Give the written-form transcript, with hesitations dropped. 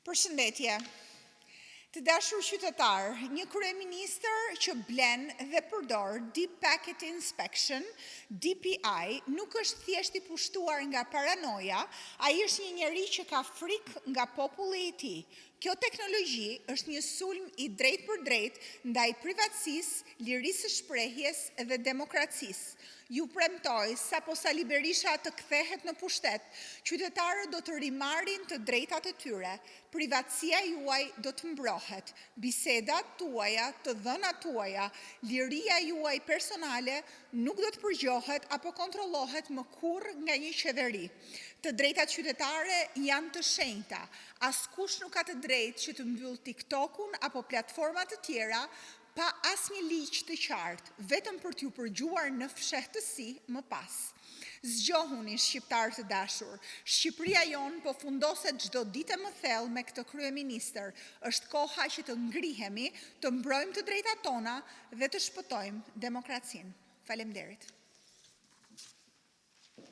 Përshëndetje. Të dashur qytetar, një kryeministër që blen dhe përdor Deep Packet Inspection, DPI, nuk është thjesht i pushtuar nga paranoja, ai është një njeri që ka frikë nga populli i tij. Kjo teknologji është një sulm i drejt për drejt ndaj privatësisë, lirisë së shprehjes dhe demokracisë. Ju premtoj, sapo Sali Berisha të kthehet në pushtet, qytetarët do të rimarrin të drejtat e tyre, privatësia juaj do të mbrohet, bisedat tuaja, të dhënat tuaja, liria juaj personale nuk do të përgjohet apo kontrollohet më kurrë nga një qeveri. Të drejtat qytetare janë të shenjta. Askush nuk ka të drejtë që të mbyll TikTokun apo platforma të tjera pa asnjë ligj të qartë, vetëm për t'ju përgjuar në fshehtësi më pas. Zgjohuni, shqiptarë të dashur. Shqipëria jonë po fundoset çdo ditë më thellë me këtë kryeministër. Është koha që të ngrihemi, të mbrojmë të drejtat tona dhe të shpëtojmë demokracinë. Faleminderit.